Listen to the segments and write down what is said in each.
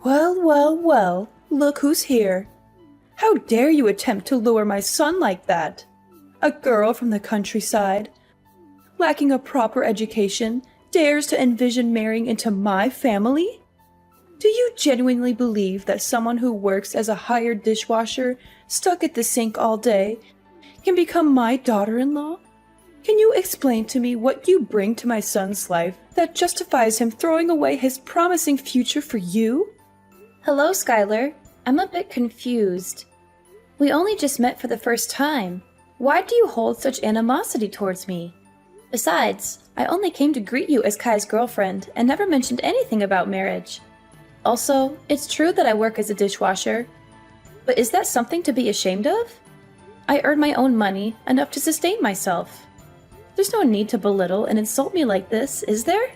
Well, well, well, look who's here. How dare you attempt to lure my son like that? A girl from the countryside, lacking a proper education, dares to envision marrying into my family? Do you genuinely believe that someone who works as a hired dishwasher, stuck at the sink all day, can become my daughter-in-law? Can you explain to me what you bring to my son's life that justifies him throwing away his promising future for you? Hello, Skylar. I'm a bit confused. We only just met for the first time. Why do you hold such animosity towards me? Besides, I only came to greet you as Kai's girlfriend and never mentioned anything about marriage. Also, it's true that I work as a dishwasher, but is that something to be ashamed of? I earn my own money, enough to sustain myself. There's no need to belittle and insult me like this, is there?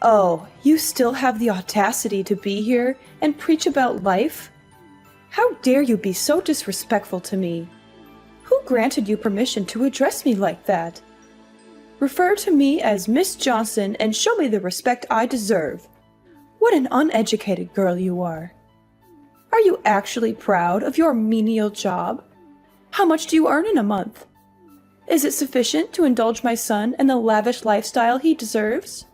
Oh, you still have the audacity to be here and preach about life? How dare you be so disrespectful to me? Who granted you permission to address me like that? Refer to me as Miss Johnson and show me the respect I deserve. What an uneducated girl you are. Are you actually proud of your menial job? How much do you earn in a month? Is it sufficient to indulge my son in the lavish lifestyle he deserves?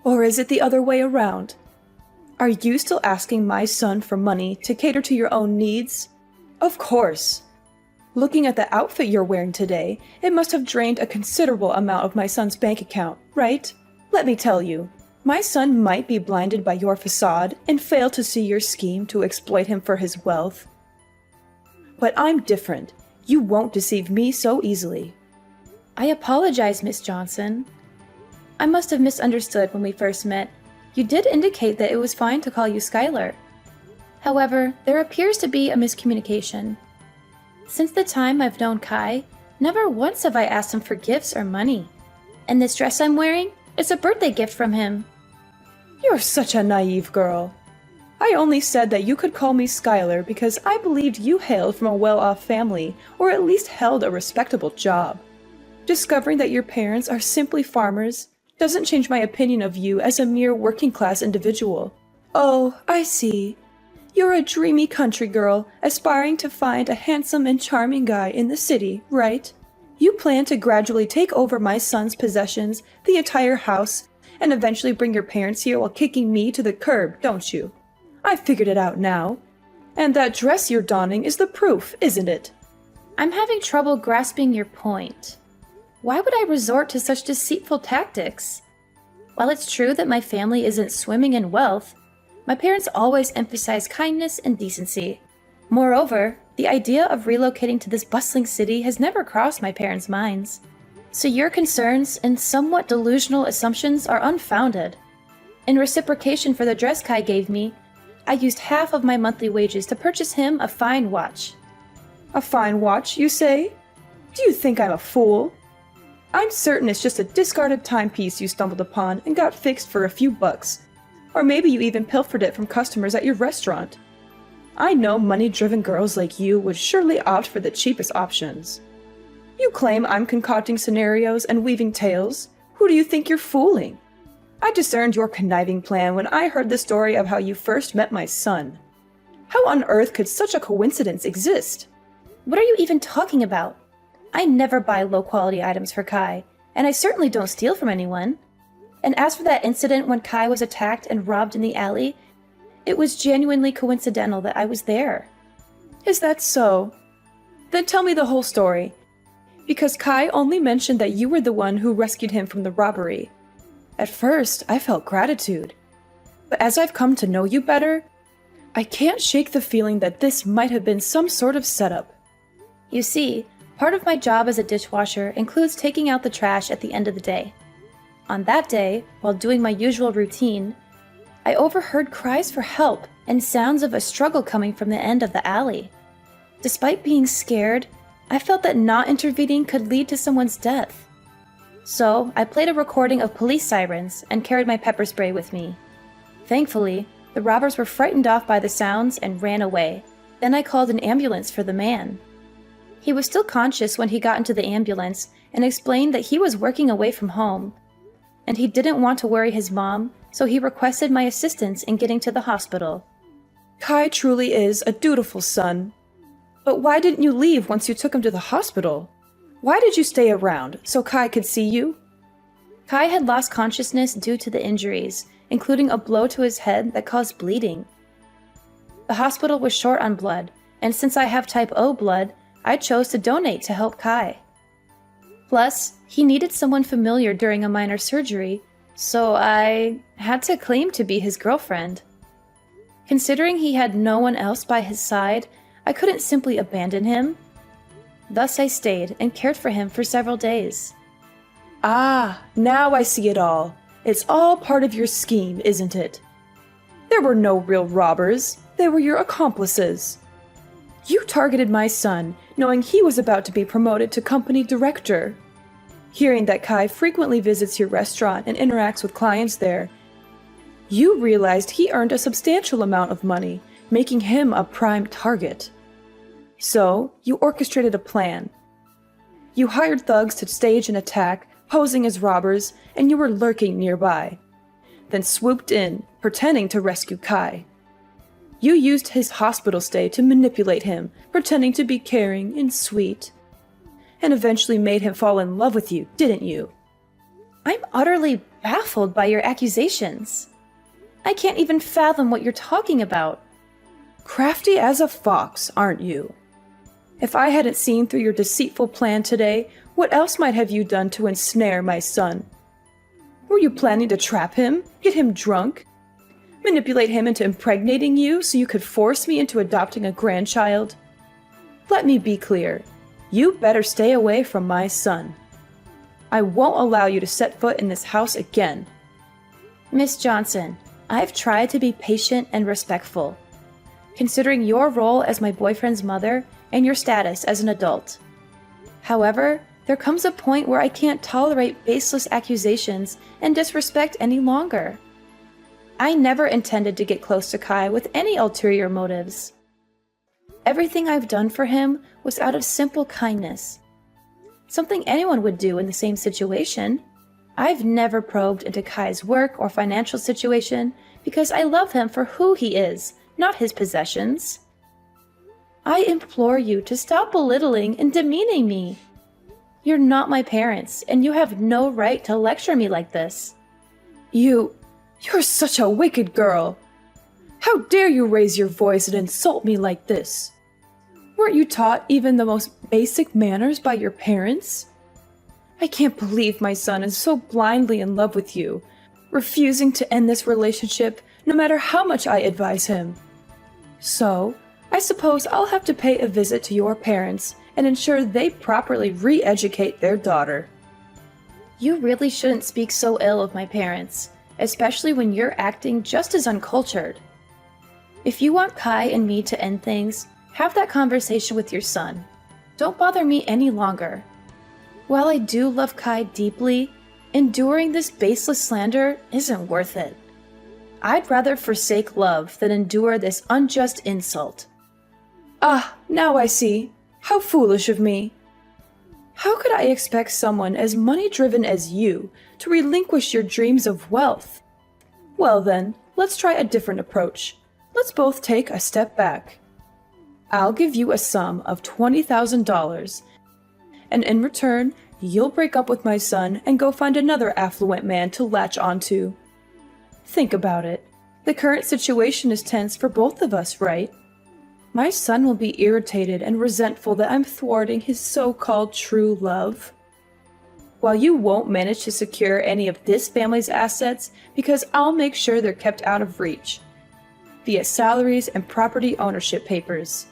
Or is it the other way around? Are you still asking my son for money to cater to your own needs? Of course. Looking at the outfit you're wearing today, it must have drained a considerable amount of my son's bank account, right? Let me tell you, my son might be blinded by your facade and fail to see your scheme to exploit him for his wealth. But I'm different. You won't deceive me so easily. I apologize, Miss Johnson. I must have misunderstood when we first met. You did indicate that it was fine to call you Skylar. However, there appears to be a miscommunication. Since the time I've known Kai, never once have I asked him for gifts or money. And this dress I'm wearing is a birthday gift from him. You're such a naive girl. I only said that you could call me Skylar because I believed you hailed from a well-off family, or at least held a respectable job. Discovering that your parents are simply farmers doesn't change my opinion of you as a mere working-class individual. Oh, I see. You're a dreamy country girl, aspiring to find a handsome and charming guy in the city, right? You plan to gradually take over my son's possessions, the entire house, and eventually bring your parents here while kicking me to the curb, don't you? I figured it out now. And that dress you're donning is the proof, isn't it? I'm having trouble grasping your point. Why would I resort to such deceitful tactics? While it's true that my family isn't swimming in wealth, my parents always emphasize kindness and decency. Moreover, the idea of relocating to this bustling city has never crossed my parents' minds. So your concerns and somewhat delusional assumptions are unfounded. In reciprocation for the dress Kai gave me, I used half of my monthly wages to purchase him a fine watch. A fine watch, you say? Do you think I'm a fool? I'm certain it's just a discarded timepiece you stumbled upon and got fixed for a few bucks. Or maybe you even pilfered it from customers at your restaurant. I know money-driven girls like you would surely opt for the cheapest options. You claim I'm concocting scenarios and weaving tales. Who do you think you're fooling? I discerned your conniving plan when I heard the story of how you first met my son. How on earth could such a coincidence exist? What are you even talking about? I never buy low-quality items for Kai, and I certainly don't steal from anyone. And as for that incident when Kai was attacked and robbed in the alley, it was genuinely coincidental that I was there. Is that so? Then tell me the whole story. Because Kai only mentioned that you were the one who rescued him from the robbery. At first, I felt gratitude. But as I've come to know you better, I can't shake the feeling that this might have been some sort of setup. You see, part of my job as a dishwasher includes taking out the trash at the end of the day. On that day, while doing my usual routine, I overheard cries for help and sounds of a struggle coming from the end of the alley. Despite being scared, I felt that not intervening could lead to someone's death. So, I played a recording of police sirens and carried my pepper spray with me. Thankfully, the robbers were frightened off by the sounds and ran away. Then I called an ambulance for the man. He was still conscious when he got into the ambulance and explained that he was working away from home, and he didn't want to worry his mom, so he requested my assistance in getting to the hospital. Kai truly is a dutiful son. But why didn't you leave once you took him to the hospital? Why did you stay around, so Kai could see you? Kai had lost consciousness due to the injuries, including a blow to his head that caused bleeding. The hospital was short on blood, and since I have type O blood, I chose to donate to help Kai. Plus, he needed someone familiar during a minor surgery, so I had to claim to be his girlfriend. Considering he had no one else by his side, I couldn't simply abandon him. Thus I stayed and cared for him for several days. Ah, now I see it all. It's all part of your scheme, isn't it? There were no real robbers. They were your accomplices. You targeted my son, knowing he was about to be promoted to company director. Hearing that Kai frequently visits your restaurant and interacts with clients there, you realized he earned a substantial amount of money, making him a prime target. So, you orchestrated a plan. You hired thugs to stage an attack, posing as robbers, and you were lurking nearby. Then swooped in, pretending to rescue Kai. You used his hospital stay to manipulate him, pretending to be caring and sweet. And eventually made him fall in love with you, didn't you? I'm utterly baffled by your accusations. I can't even fathom what you're talking about. Crafty as a fox, aren't you? If I hadn't seen through your deceitful plan today, what else might have you done to ensnare my son? Were you planning to trap him, get him drunk, manipulate him into impregnating you so you could force me into adopting a grandchild? Let me be clear. You better stay away from my son. I won't allow you to set foot in this house again. Miss Johnson, I've tried to be patient and respectful, considering your role as my boyfriend's mother and your status as an adult. However, there comes a point where I can't tolerate baseless accusations and disrespect any longer. I never intended to get close to Kai with any ulterior motives. Everything I've done for him was out of simple kindness. Something anyone would do in the same situation. I've never probed into Kai's work or financial situation because I love him for who he is, not his possessions. I implore you to stop belittling and demeaning me. You're not my parents, and you have no right to lecture me like this. You're such a wicked girl. How dare you raise your voice and insult me like this? Weren't you taught even the most basic manners by your parents? I can't believe my son is so blindly in love with you, refusing to end this relationship no matter how much I advise him. So, I suppose I'll have to pay a visit to your parents and ensure they properly re-educate their daughter. You really shouldn't speak so ill of my parents, especially when you're acting just as uncultured. If you want Kai and me to end things, have that conversation with your son. Don't bother me any longer. While I do love Kai deeply, enduring this baseless slander isn't worth it. I'd rather forsake love than endure this unjust insult. Ah, now I see. How foolish of me. How could I expect someone as money-driven as you to relinquish your dreams of wealth? Well then, let's try a different approach. Let's both take a step back. I'll give you a sum of $20,000, and in return, you'll break up with my son and go find another affluent man to latch onto. Think about it. The current situation is tense for both of us, right? My son will be irritated and resentful that I'm thwarting his so-called true love. While you won't manage to secure any of this family's assets because I'll make sure they're kept out of reach, via salaries and property ownership papers.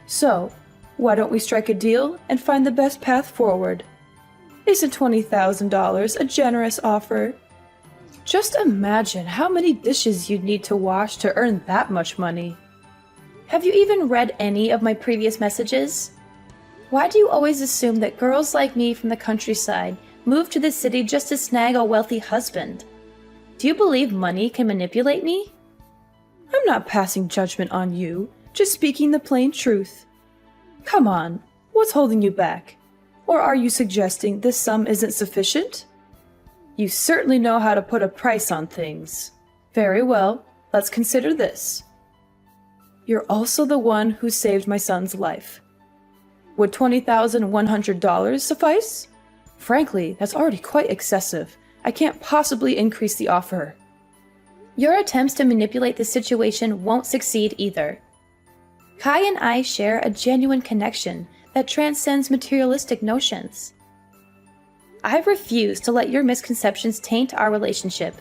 So, why don't we strike a deal and find the best path forward? Isn't $20,000 a generous offer? Just imagine how many dishes you'd need to wash to earn that much money. Have you even read any of my previous messages? Why do you always assume that girls like me from the countryside move to the city just to snag a wealthy husband? Do you believe money can manipulate me? I'm not passing judgment on you, just speaking the plain truth. Come on, what's holding you back? Or are you suggesting this sum isn't sufficient? You certainly know how to put a price on things. Very well, let's consider this. You're also the one who saved my son's life. Would $20,100 suffice? Frankly, that's already quite excessive. I can't possibly increase the offer. Your attempts to manipulate the situation won't succeed either. Kai and I share a genuine connection that transcends materialistic notions. I refuse to let your misconceptions taint our relationship.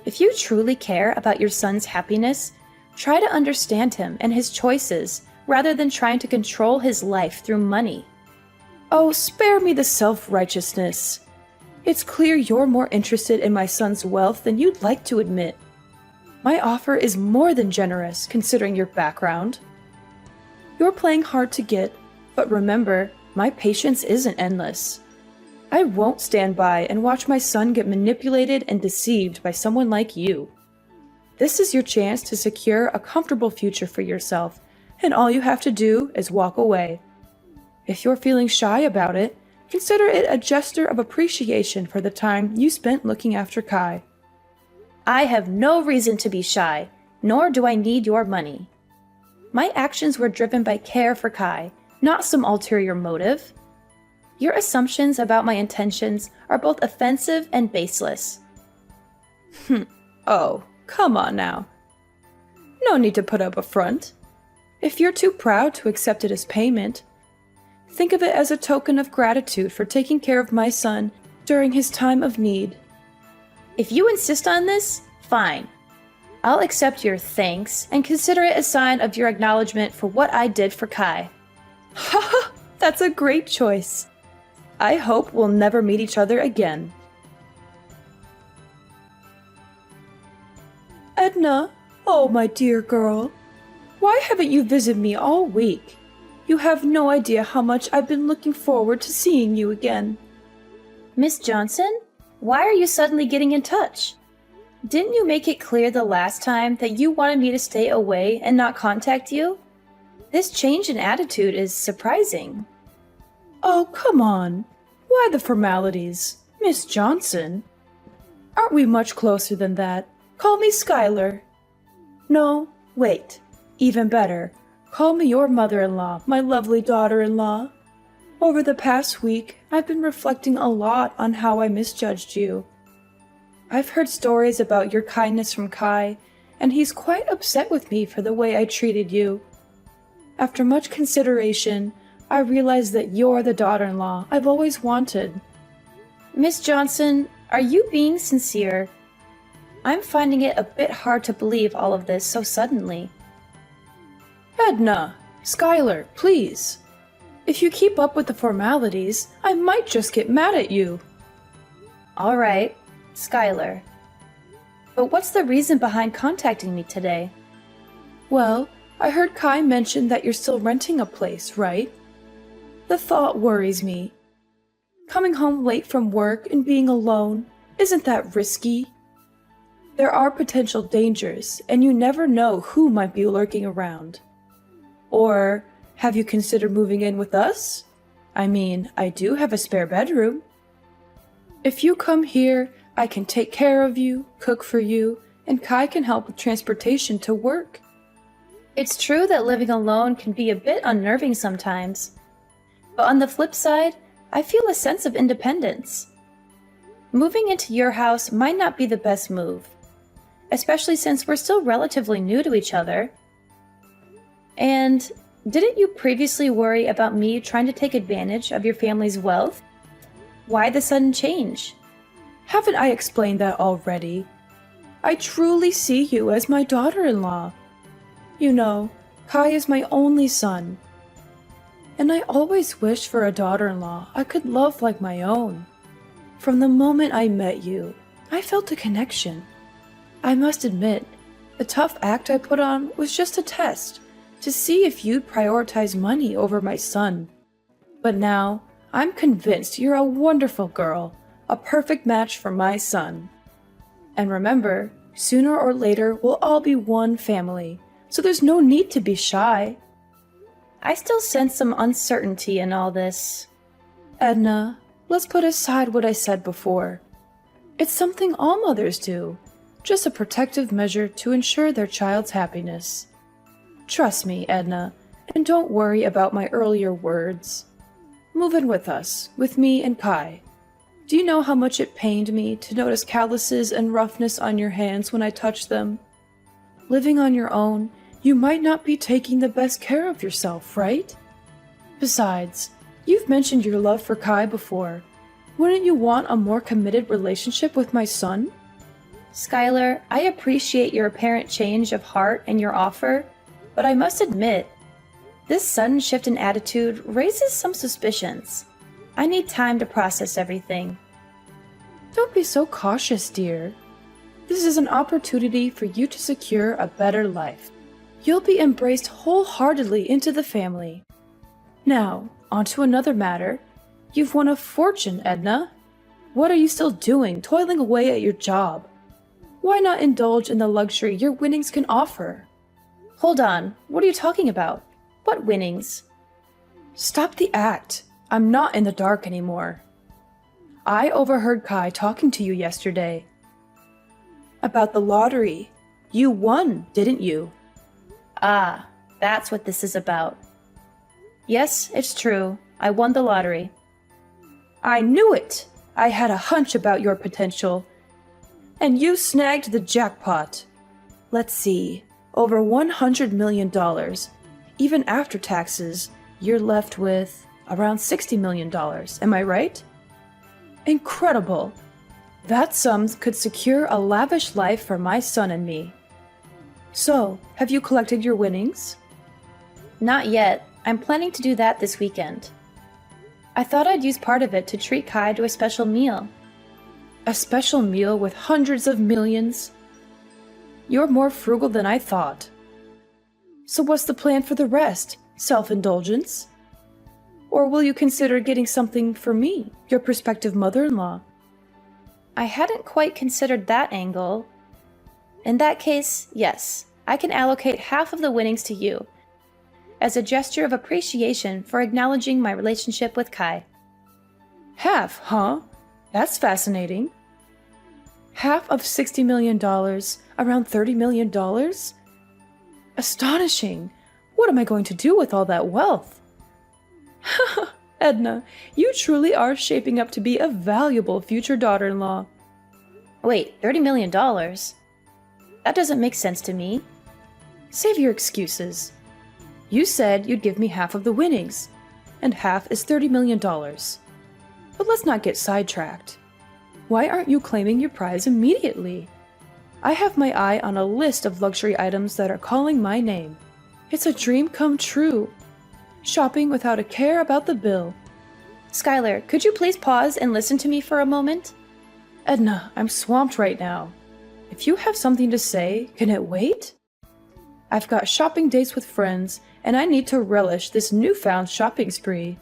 If you truly care about your son's happiness, try to understand him and his choices rather than trying to control his life through money. Oh, spare me the self-righteousness. It's clear you're more interested in my son's wealth than you'd like to admit. My offer is more than generous, considering your background. You're playing hard to get, but remember, my patience isn't endless. I won't stand by and watch my son get manipulated and deceived by someone like you. This is your chance to secure a comfortable future for yourself, and all you have to do is walk away. If you're feeling shy about it, consider it a gesture of appreciation for the time you spent looking after Kai. I have no reason to be shy, nor do I need your money. My actions were driven by care for Kai, not some ulterior motive. Your assumptions about my intentions are both offensive and baseless. Oh, come on now. No need to put up a front. If you're too proud to accept it as payment, think of it as a token of gratitude for taking care of my son during his time of need. If you insist on this, fine. I'll accept your thanks and consider it a sign of your acknowledgement for what I did for Kai. Haha, that's a great choice. I hope we'll never meet each other again. Edna, oh my dear girl, why haven't you visited me all week? You have no idea how much I've been looking forward to seeing you again. Miss Johnson, why are you suddenly getting in touch? Didn't you make it clear the last time that you wanted me to stay away and not contact you? This change in attitude is surprising. Oh, come on. Why the formalities? Miss Johnson? Aren't we much closer than that? Call me Skylar. No, wait. Even better. Call me your mother-in-law, my lovely daughter-in-law. Over the past week, I've been reflecting a lot on how I misjudged you. I've heard stories about your kindness from Kai, and he's quite upset with me for the way I treated you. After much consideration, I realized that you're the daughter-in-law I've always wanted. Miss Johnson, are you being sincere? I'm finding it a bit hard to believe all of this so suddenly. Edna, Skylar, please. If you keep up with the formalities, I might just get mad at you. All right, Skylar. But what's the reason behind contacting me today? Well, I heard Kai mention that you're still renting a place, right? The thought worries me. Coming home late from work and being alone, isn't that risky? There are potential dangers, and you never know who might be lurking around. Or, have you considered moving in with us? I mean, I do have a spare bedroom. If you come here, I can take care of you, cook for you, and Kai can help with transportation to work. It's true that living alone can be a bit unnerving sometimes. But on the flip side, I feel a sense of independence. Moving into your house might not be the best move, especially since we're still relatively new to each other. And didn't you previously worry about me trying to take advantage of your family's wealth? Why the sudden change? Haven't I explained that already? I truly see you as my daughter-in-law. You know, Kai is my only son. And I always wished for a daughter-in-law I could love like my own. From the moment I met you, I felt a connection. I must admit, the tough act I put on was just a test, to see if you'd prioritize money over my son. But now, I'm convinced you're a wonderful girl, a perfect match for my son. And remember, sooner or later we'll all be one family, so there's no need to be shy. I still sense some uncertainty in all this. Edna, let's put aside what I said before. It's something all mothers do, just a protective measure to ensure their child's happiness. Trust me, Edna, and don't worry about my earlier words. Move in with us, with me and Kai. Do you know how much it pained me to notice calluses and roughness on your hands when I touched them? Living on your own, you might not be taking the best care of yourself, right? Besides, you've mentioned your love for Kai before. Wouldn't you want a more committed relationship with my son? Skylar, I appreciate your apparent change of heart and your offer, but I must admit, this sudden shift in attitude raises some suspicions. I need time to process everything. Don't be so cautious, dear. This is an opportunity for you to secure a better life. You'll be embraced wholeheartedly into the family. Now, on to another matter. You've won a fortune, Edna. What are you still doing, toiling away at your job? Why not indulge in the luxury your winnings can offer? Hold on, what are you talking about? What winnings? Stop the act. I'm not in the dark anymore. I overheard Kai talking to you yesterday. About the lottery. You won, didn't you? Ah, that's what this is about. Yes, it's true. I won the lottery. I knew it! I had a hunch about your potential. And you snagged the jackpot. Let's see, over $100 million. Even after taxes, you're left with around $60 million, am I right? Incredible! That sum could secure a lavish life for my son and me. So, have you collected your winnings? Not yet. I'm planning to do that this weekend. I thought I'd use part of it to treat Kai to a special meal. A special meal with hundreds of millions? You're more frugal than I thought. So what's the plan for the rest? Self-indulgence? Or will you consider getting something for me, your prospective mother-in-law? I hadn't quite considered that angle. In that case, yes, I can allocate half of the winnings to you, as a gesture of appreciation for acknowledging my relationship with Kai. Half, huh? That's fascinating. Half of $60 million, around $30 million? Astonishing! What am I going to do with all that wealth? Edna, you truly are shaping up to be a valuable future daughter-in-law. Wait, $30 million? That doesn't make sense to me. Save your excuses. You said you'd give me half of the winnings, and half is $30 million. But let's not get sidetracked. Why aren't you claiming your prize immediately? I have my eye on a list of luxury items that are calling my name. It's a dream come true. Shopping without a care about the bill. Skylar, could you please pause and listen to me for a moment? Edna, I'm swamped right now. If you have something to say, can it wait? I've got shopping dates with friends, and I need to relish this newfound shopping spree.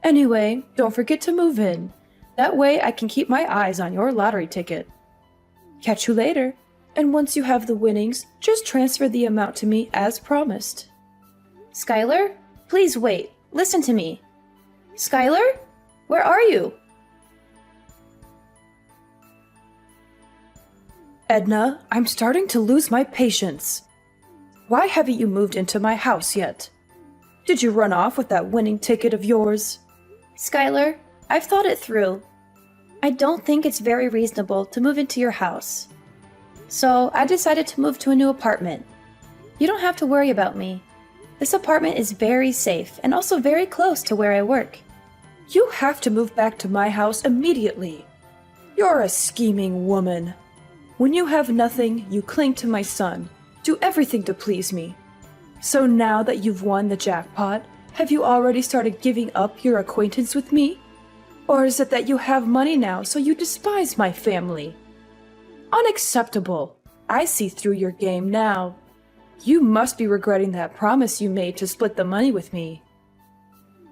Anyway, don't forget to move in. That way I can keep my eyes on your lottery ticket. Catch you later, and once you have the winnings, just transfer the amount to me as promised. Skylar, please wait. Listen to me. Skylar? Where are you? Edna, I'm starting to lose my patience. Why haven't you moved into my house yet? Did you run off with that winning ticket of yours? Skylar, I've thought it through. I don't think it's very reasonable to move into your house. So I decided to move to a new apartment. You don't have to worry about me. This apartment is very safe and also very close to where I work. You have to move back to my house immediately. You're a scheming woman. When you have nothing, you cling to my son, do everything to please me. So now that you've won the jackpot, have you already started giving up your acquaintance with me? Or is it that you have money now, so you despise my family? Unacceptable. I see through your game now. You must be regretting that promise you made to split the money with me.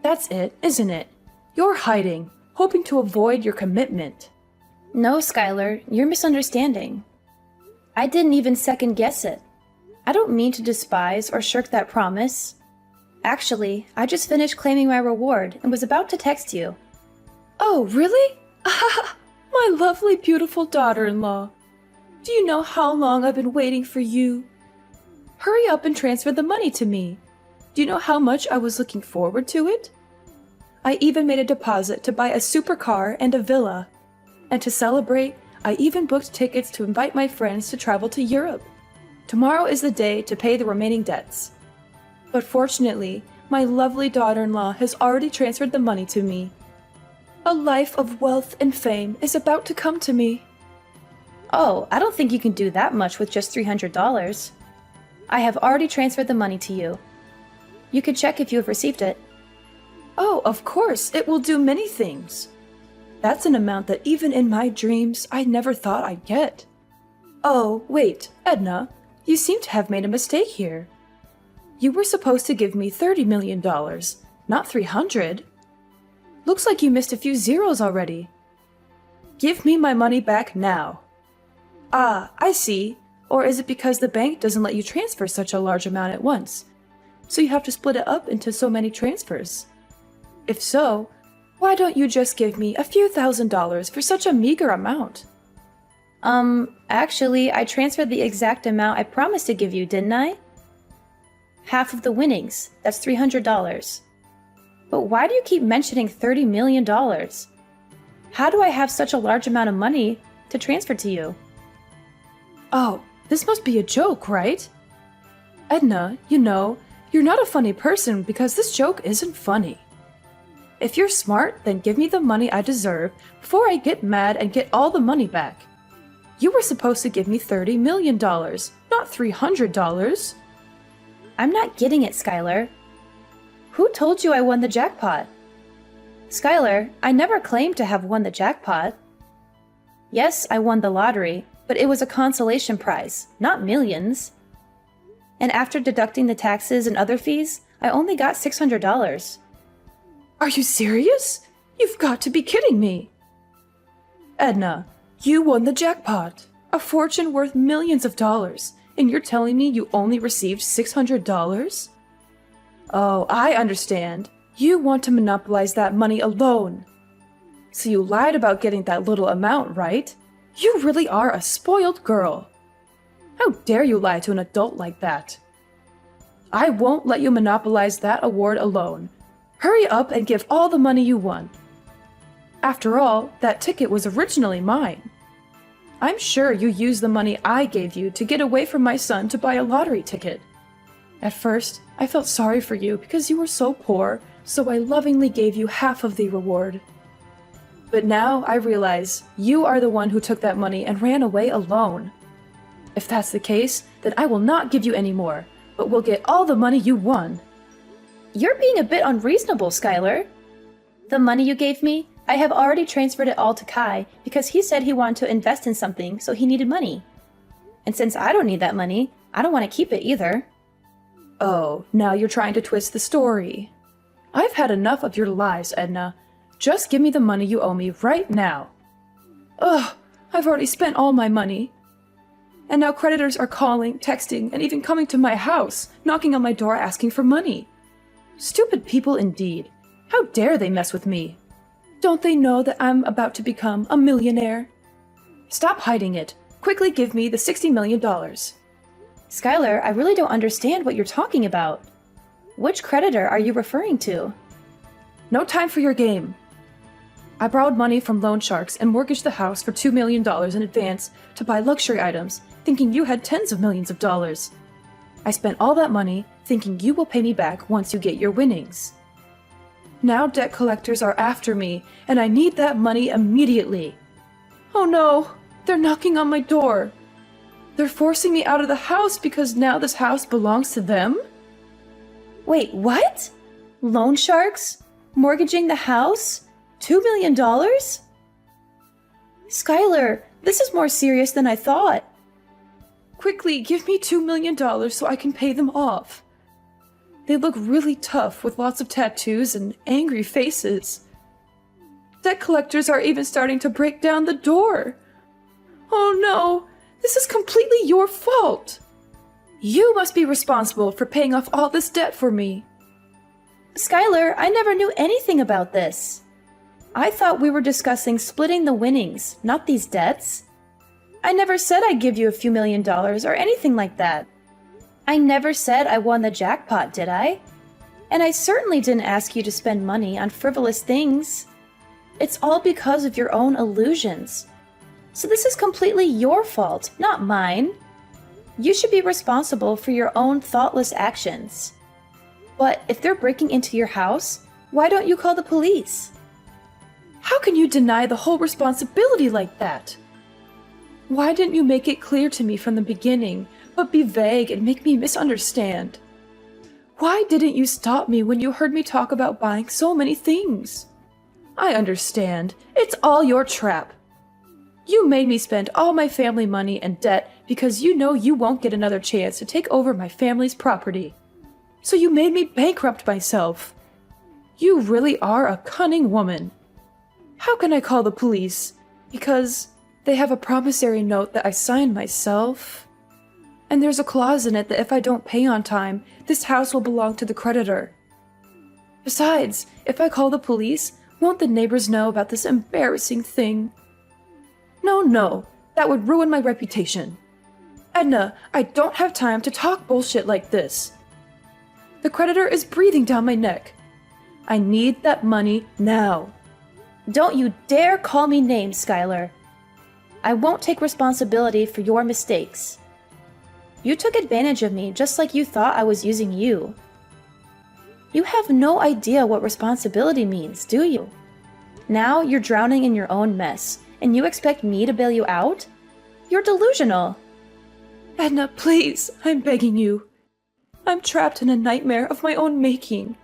That's it, isn't it? You're hiding, hoping to avoid your commitment. No, Skylar, you're misunderstanding. I didn't even second guess it. I don't mean to despise or shirk that promise. Actually, I just finished claiming my reward and was about to text you. Oh, really? My lovely, beautiful daughter-in-law. Do you know how long I've been waiting for you? Hurry up and transfer the money to me. Do you know how much I was looking forward to it? I even made a deposit to buy a supercar and a villa. And to celebrate, I even booked tickets to invite my friends to travel to Europe. Tomorrow is the day to pay the remaining debts. But fortunately, my lovely daughter-in-law has already transferred the money to me. A life of wealth and fame is about to come to me. Oh, I don't think you can do that much with just $300. I have already transferred the money to you. You can check if you have received it. Oh, of course, it will do many things. That's an amount that even in my dreams, I never thought I'd get. Oh, wait, Edna, you seem to have made a mistake here. You were supposed to give me $30 million, not 300. Looks like you missed a few zeros already. Give me my money back now. Ah, I see. Or is it because the bank doesn't let you transfer such a large amount at once? So you have to split it up into so many transfers. If so, why don't you just give me a few $1,000s for such a meager amount? Actually, I transferred the exact amount I promised to give you, didn't I? Half of the winnings, that's $300. But why do you keep mentioning $30 million? How do I have such a large amount of money to transfer to you? Oh, this must be a joke, right? Edna, you know, you're not a funny person because this joke isn't funny. If you're smart, then give me the money I deserve before I get mad and get all the money back. You were supposed to give me $30 million, not $300. I'm not getting it, Skylar. Who told you I won the jackpot? Skylar, I never claimed to have won the jackpot. Yes, I won the lottery, but it was a consolation prize, not millions. And after deducting the taxes and other fees, I only got $600. Are you serious? You've got to be kidding me. Edna, you won the jackpot, a fortune worth millions of dollars, and you're telling me you only received $600? Oh, I understand. You want to monopolize that money alone. So you lied about getting that little amount, right? You really are a spoiled girl. How dare you lie to an adult like that? I won't let you monopolize that award alone. Hurry up and give all the money you won. After all, that ticket was originally mine. I'm sure you used the money I gave you to get away from my son to buy a lottery ticket. At first, I felt sorry for you because you were so poor, so I lovingly gave you half of the reward. But now I realize you are the one who took that money and ran away alone. If that's the case, then I will not give you any more, but will get all the money you won. You're being a bit unreasonable, Skylar. The money you gave me, I have already transferred it all to Kai because he said he wanted to invest in something, so he needed money. And since I don't need that money, I don't want to keep it either. Oh, now you're trying to twist the story. I've had enough of your lies, Edna. Just give me the money you owe me right now. Ugh, I've already spent all my money. And now creditors are calling, texting, and even coming to my house, knocking on my door asking for money. Stupid people indeed. How dare they mess with me? Don't they know that I'm about to become a millionaire? Stop hiding it. Quickly give me the $60 million. Skylar, I really don't understand what you're talking about. Which creditor are you referring to? No time for your game. I borrowed money from loan sharks and mortgaged the house for $2 million in advance to buy luxury items, thinking you had tens of millions of dollars. I spent all that money thinking you will pay me back once you get your winnings. Now debt collectors are after me, and I need that money immediately. Oh no, they're knocking on my door. They're forcing me out of the house because now this house belongs to them? Wait, what? Loan sharks? Mortgaging the house? $2 million? Skylar, this is more serious than I thought. Quickly, give me $2 million so I can pay them off. They look really tough with lots of tattoos and angry faces. Debt collectors are even starting to break down the door. Oh no, this is completely your fault. You must be responsible for paying off all this debt for me. Skylar, I never knew anything about this. I thought we were discussing splitting the winnings, not these debts. I never said I'd give you a few $1 million or anything like that. I never said I won the jackpot, did I? And I certainly didn't ask you to spend money on frivolous things. It's all because of your own illusions. So this is completely your fault, not mine. You should be responsible for your own thoughtless actions. But if they're breaking into your house, why don't you call the police? How can you deny the whole responsibility like that? Why didn't you make it clear to me from the beginning, but be vague and make me misunderstand? Why didn't you stop me when you heard me talk about buying so many things? I understand. It's all your trap. You made me spend all my family money and debt because you know you won't get another chance to take over my family's property. So you made me bankrupt myself. You really are a cunning woman. How can I call the police? Because they have a promissory note that I signed myself. And there's a clause in it that if I don't pay on time, this house will belong to the creditor. Besides, if I call the police, won't the neighbors know about this embarrassing thing? No, that would ruin my reputation. Edna, I don't have time to talk bullshit like this. The creditor is breathing down my neck. I need that money now. Don't you dare call me names, Skylar. I won't take responsibility for your mistakes. You took advantage of me just like you thought I was using you. You have no idea what responsibility means, do you? Now you're drowning in your own mess, and you expect me to bail you out? You're delusional. Edna, please, I'm begging you. I'm trapped in a nightmare of my own making.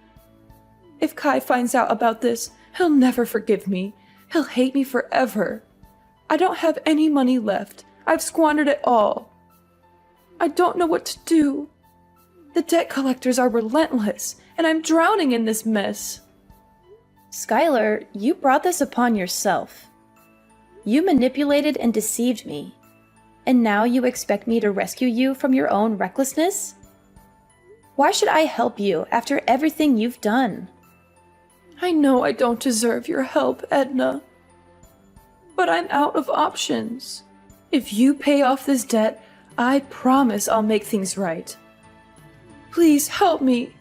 If Kai finds out about this, he'll never forgive me. He'll hate me forever. I don't have any money left. I've squandered it all. I don't know what to do. The debt collectors are relentless, and I'm drowning in this mess. Skylar, you brought this upon yourself. You manipulated and deceived me. And now you expect me to rescue you from your own recklessness? Why should I help you after everything you've done? I know I don't deserve your help, Edna. But I'm out of options. If you pay off this debt, I promise I'll make things right. Please help me.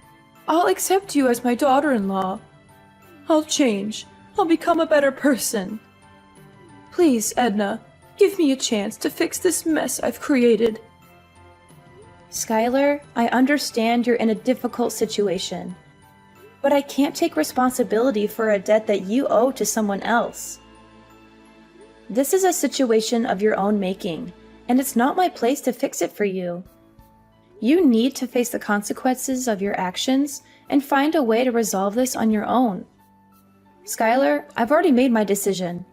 I'll accept you as my daughter-in-law. I'll change. I'll become a better person. Please, Edna, give me a chance to fix this mess I've created. Skylar, I understand you're in a difficult situation, but I can't take responsibility for a debt that you owe to someone else. This is a situation of your own making, and it's not my place to fix it for you. You need to face the consequences of your actions and find a way to resolve this on your own. Skylar, I've already made my decision.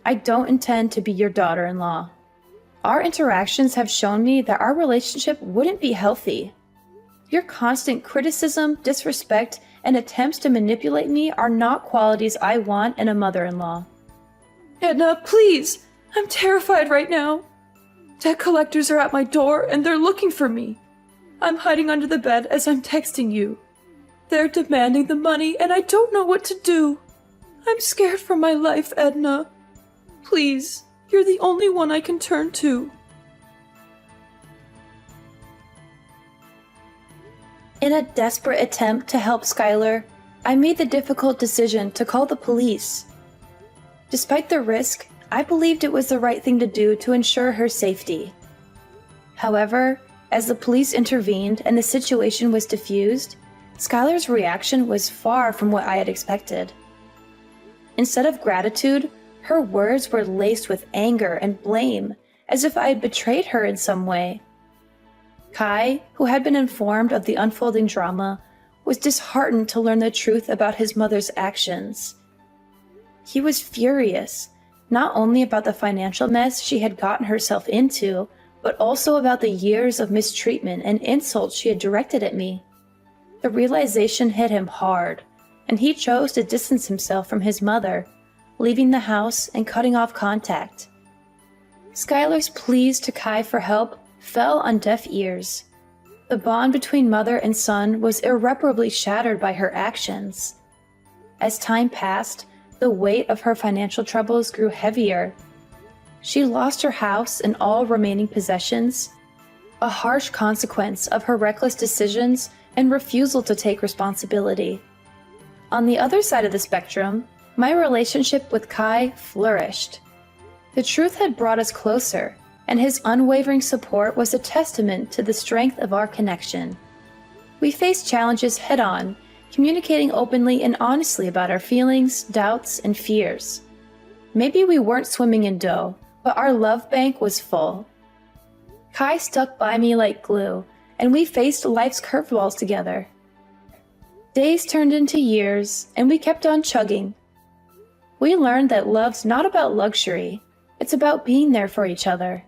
I don't intend to be your daughter-in-law. Our interactions have shown me that our relationship wouldn't be healthy. Your constant criticism, disrespect, and attempts to manipulate me are not qualities I want in a mother-in-law. Edna, please! I'm terrified right now. Debt collectors are at my door and they're looking for me. I'm hiding under the bed as I'm texting you. They're demanding the money and I don't know what to do. I'm scared for my life, Edna. Please, you're the only one I can turn to. In a desperate attempt to help Skylar, I made the difficult decision to call the police. Despite the risk, I believed it was the right thing to do to ensure her safety. However, as the police intervened and the situation was diffused, Skylar's reaction was far from what I had expected. Instead of gratitude, her words were laced with anger and blame, as if I had betrayed her in some way. Kai, who had been informed of the unfolding drama, was disheartened to learn the truth about his mother's actions. He was furious, not only about the financial mess she had gotten herself into, but also about the years of mistreatment and insults she had directed at me. The realization hit him hard, and he chose to distance himself from his mother, leaving the house and cutting off contact. Skylar's pleas to Kai for help fell on deaf ears. The bond between mother and son was irreparably shattered by her actions. As time passed, the weight of her financial troubles grew heavier. She lost her house and all remaining possessions. a harsh consequence of her reckless decisions and refusal to take responsibility. On the other side of the spectrum, my relationship with Kai flourished. The truth had brought us closer, and his unwavering support was a testament to the strength of our connection. We faced challenges head-on, communicating openly and honestly about our feelings, doubts, and fears. Maybe we weren't swimming in dough, but our love bank was full. Kai stuck by me like glue, and we faced life's curveballs together. Days turned into years, and we kept on chugging. We learned that love's not about luxury, it's about being there for each other.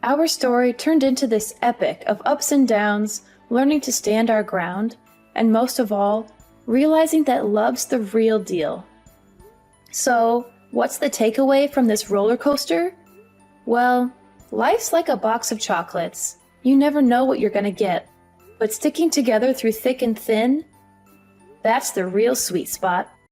Our story turned into this epic of ups and downs, learning to stand our ground, and most of all, realizing that love's the real deal. So, what's the takeaway from this roller coaster? Well, life's like a box of chocolates. You never know what you're gonna get, but sticking together through thick and thin, that's the real sweet spot.